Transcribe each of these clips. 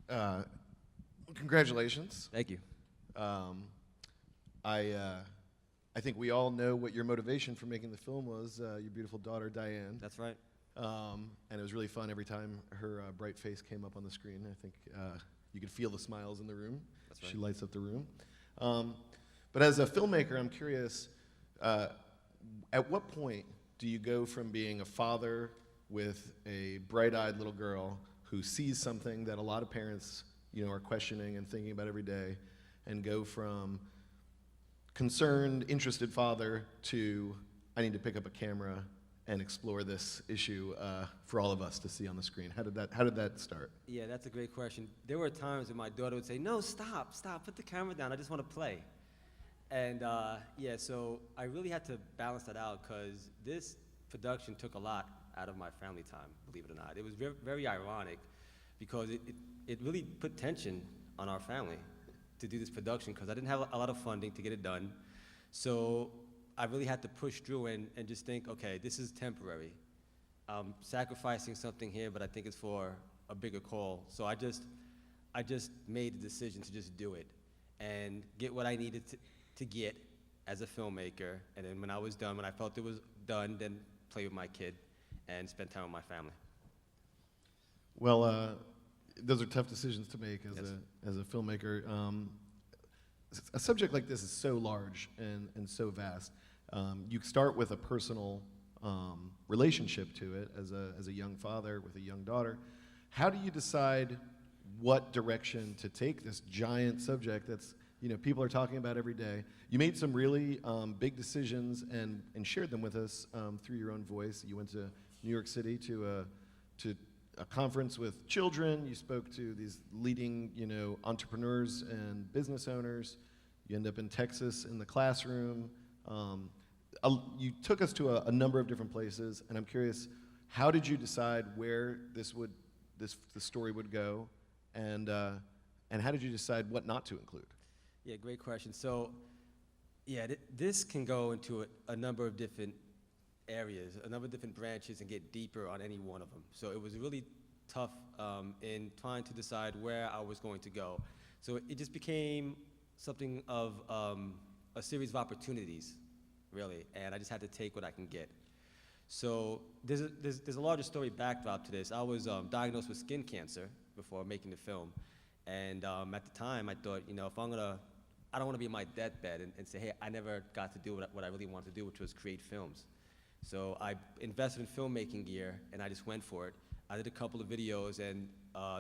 Uh, Congratulations. Thank you. Um, I think we all know what your motivation for making the film was. Your beautiful daughter Diane. That's right. And it was really fun every time her bright face came up on the screen. I think you could feel the smiles in the room. That's right. She lights up the room. But as a filmmaker, I'm curious, at what point do you go from being a father with a bright-eyed little girl who sees something that a lot of parents, are questioning and thinking about every day, and go from concerned, interested father to I need to pick up a camera and explore this issue for all of us to see on the screen? How did that start? Yeah, that's a great question. There were times when my daughter would say, "No, stop, put the camera down. I just want to play." And yeah, so I really had to balance that out because this production took a lot out of my family time, believe it or not. It was very, very ironic because it really put tension on our family to do this production because I didn't have a lot of funding to get it done. So I really had to push through and just think, okay, this is temporary. I'm sacrificing something here, but I think it's for a bigger call. So I just made the decision to just do it and get what I needed to get as a filmmaker. And then when I was done, when I felt it was done, then play with my kid and spend time with my family. Well, those are tough decisions to make as a filmmaker. A subject like this is so large and so vast. You start with a personal relationship to it as a young father with a young daughter. How do you decide what direction to take this giant subject that's people are talking about every day? You made some really big decisions and shared them with us through your own voice. You went to New York City to a conference with children. You spoke to these leading entrepreneurs and business owners. You end up in Texas in the classroom. You took us to a number of different places, and I'm curious, how did you decide where the story would go, and how did you decide what not to include? Yeah, great question. So, yeah, this can go into a number of different areas, a number of different branches, and get deeper on any one of them. So it was really tough in trying to decide where I was going to go. So it just became something of a series of opportunities, really, and I just had to take what I can get. So there's a larger story backdrop to this. I was diagnosed with skin cancer before making the film, and at the time I thought, if I don't want to be in my deathbed and say, hey, I never got to do what I really wanted to do, which was create films. So I invested in filmmaking gear, and I just went for it. I did a couple of videos, and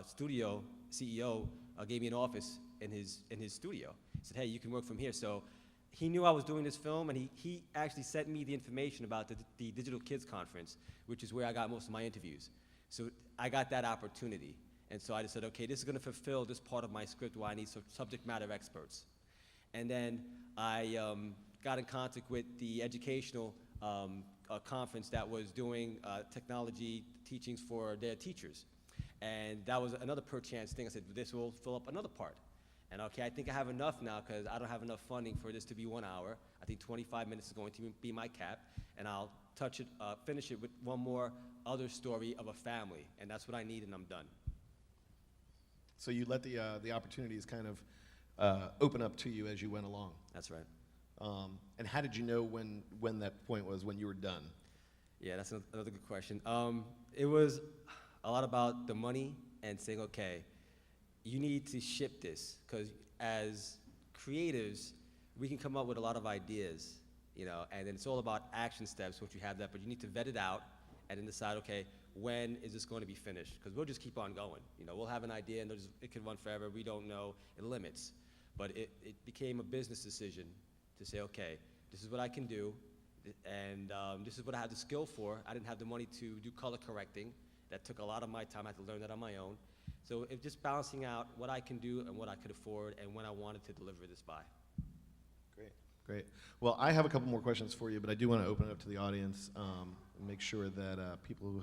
studio CEO gave me an office in his studio. He said, hey, you can work from here. So he knew I was doing this film, and he actually sent me the information about the Digital Kids Conference, which is where I got most of my interviews. So I got that opportunity. And so I just said, okay, this is going to fulfill this part of my script where I need some subject matter experts. And then I got in contact with the educational conference that was doing technology teachings for their teachers. And that was another per chance thing. I said, this will fill up another part. And okay, I think I have enough now because I don't have enough funding for this to be 1 hour. I think 25 minutes is going to be my cap. And I'll finish it with one more other story of a family. And that's what I need, and I'm done. So you let the opportunities kind of open up to you as you went along. That's right. And how did you know when that point was, when you were done? Yeah, that's another good question. It was a lot about the money and saying, okay, you need to ship this, because as creatives, we can come up with a lot of ideas, and then it's all about action steps once you have that, but you need to vet it out and then decide, okay, when is this going to be finished? Because we'll just keep on going. We'll have an idea and it could run forever. We don't know it limits. But it became a business decision to say, okay, this is what I can do, and this is what I have the skill for. I didn't have the money to do color correcting. That took a lot of my time. I had to learn that on my own. So it's just balancing out what I can do and what I could afford and when I wanted to deliver this by. Great. Well, I have a couple more questions for you, but I do want to open it up to the audience and make sure that people who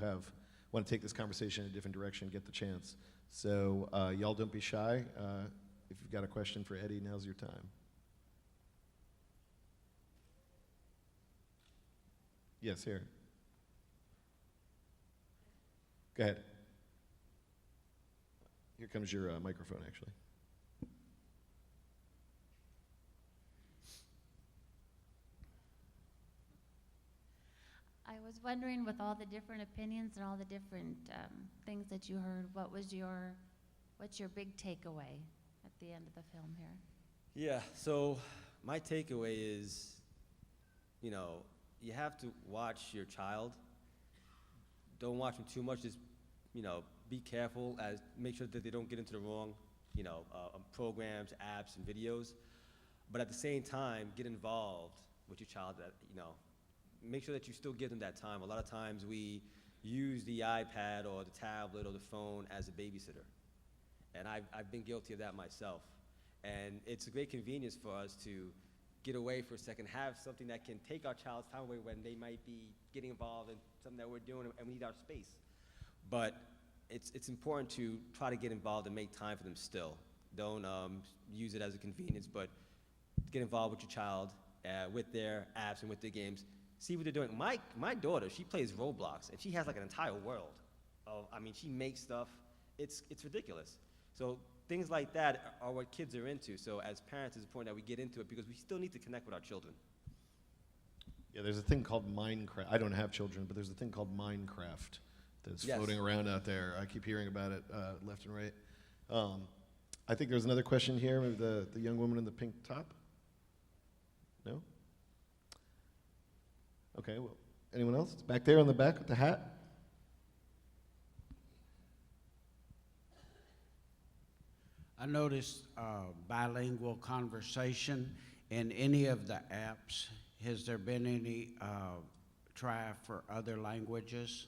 want to take this conversation in a different direction get the chance. So y'all don't be shy. If you've got a question for Eddie, now's your time. Yes, here. Go ahead. Here comes your microphone, actually. I was wondering, with all the different opinions and all the different things that you heard, what's your big takeaway at the end of the film here? Yeah, so my takeaway is, you know, you have to watch your child. Don't watch them too much. Just, you know, be careful. Make sure that they don't get into the wrong, you know, programs, apps, and videos. But at the same time, get involved with your child. That, you know, make sure that you still give them that time. A lot of times we use the iPad or the tablet or the phone as a babysitter, and I've been guilty of that myself. And it's a great convenience for us to get away for a second, have something that can take our child's time away when they might be getting involved in something that we're doing and we need our space. But it's important to try to get involved and make time for them still. Don't use it as a convenience, but get involved with your child, with their apps and with their games. See what they're doing. My daughter, she plays Roblox, and she has like an entire world of, I mean, she makes stuff. It's ridiculous. So things like that are what kids are into. So as parents, it's important that we get into it because we still need to connect with our children. Yeah, there's a thing called Minecraft. I don't have children, but there's a thing called Minecraft that's Yes. floating around out there. I keep hearing about it left and right. I think there's another question here. Maybe the young woman in the pink top? No? Okay, well, anyone else? It's back there on the back with the hat. I noticed bilingual conversation in any of the apps. Has there been any try for other languages?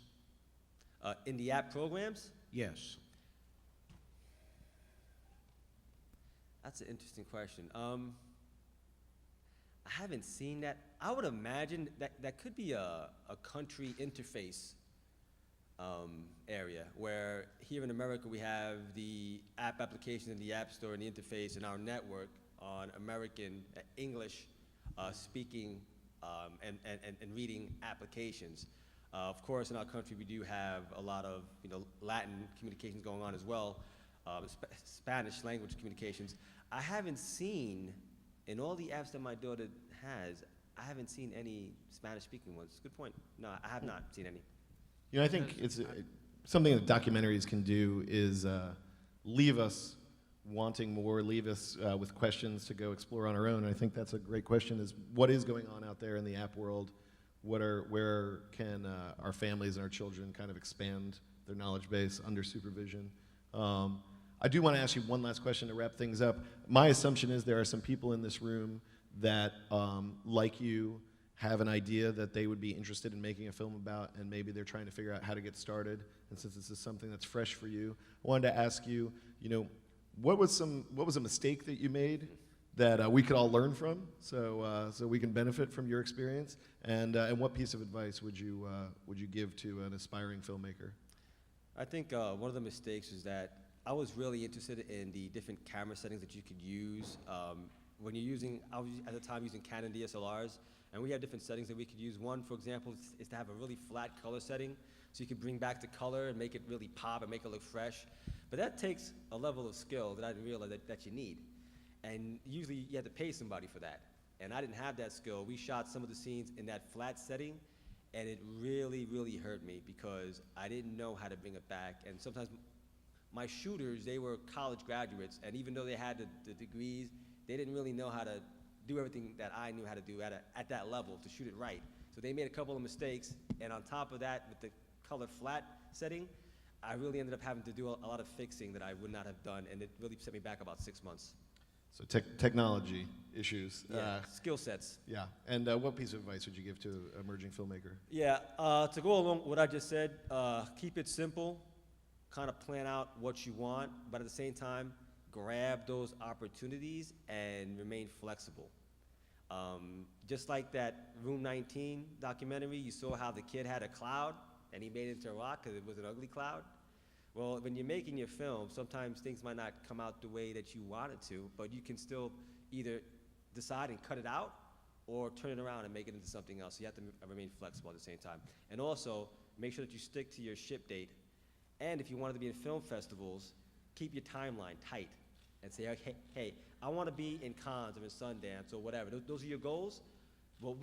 In the app programs, Yes. that's an interesting question. I haven't seen that. I would imagine that could be a country interface area where here in America we have the app application in the App Store and the interface in our network on American English speaking and reading applications. Of course, in our country we do have a lot of, you know, Latin communications going on as well, Spanish language communications. I haven't seen, in all the apps that my daughter has, I haven't seen any Spanish-speaking ones. Good point. No, I have not seen any. You know, I think it's something that documentaries can do is leave us wanting more, leave us with questions to go explore on our own. And I think that's a great question: is what is going on out there in the app world? Where can our families and our children kind of expand their knowledge base under supervision? I do want to ask you one last question to wrap things up. My assumption is there are some people in this room that, like you, have an idea that they would be interested in making a film about, and maybe they're trying to figure out how to get started. And since this is something that's fresh for you, I wanted to ask you, you know, what was a mistake that you made that we could all learn from, so we can benefit from your experience, and what piece of advice would you give to an aspiring filmmaker? I think one of the mistakes is that I was really interested in the different camera settings that you could use. When you're using, I was at the time using Canon DSLRs, and we have different settings that we could use. One, for example, is to have a really flat color setting, so you can bring back the color and make it really pop and make it look fresh. But that takes a level of skill that I didn't realize that you need. And usually you have to pay somebody for that. And I didn't have that skill. We shot some of the scenes in that flat setting, and it really, really hurt me because I didn't know how to bring it back. And sometimes my shooters, they were college graduates, and even though they had the degrees, they didn't really know how to do everything that I knew how to do at that level to shoot it right. So they made a couple of mistakes, and on top of that, with the color flat setting, I really ended up having to do a lot of fixing that I would not have done, and it really set me back about 6 months. So technology issues. Yeah, skill sets. Yeah, and what piece of advice would you give to an emerging filmmaker? Yeah, to go along with what I just said, keep it simple, kind of plan out what you want, but at the same time, grab those opportunities and remain flexible. Just like that Room 19 documentary, you saw how the kid had a cloud and he made it into a rock because it was an ugly cloud. Well, when you're making your film, sometimes things might not come out the way that you want it to, but you can still either decide and cut it out or turn it around and make it into something else. So you have to remain flexible at the same time. And also, make sure that you stick to your ship date. And if you wanted to be in film festivals, keep your timeline tight and say, okay, hey, I want to be in Cannes or in Sundance or whatever. Those are your goals. Well,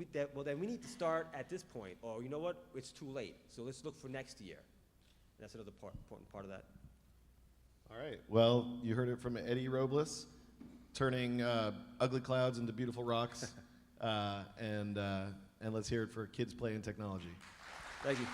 then we need to start at this point, or you know what? It's too late. So let's look for next year. And that's another important part of that. All right. Well, you heard it from Eddie Robles, turning ugly clouds into beautiful rocks, and let's hear it for kids playing technology. Thank you.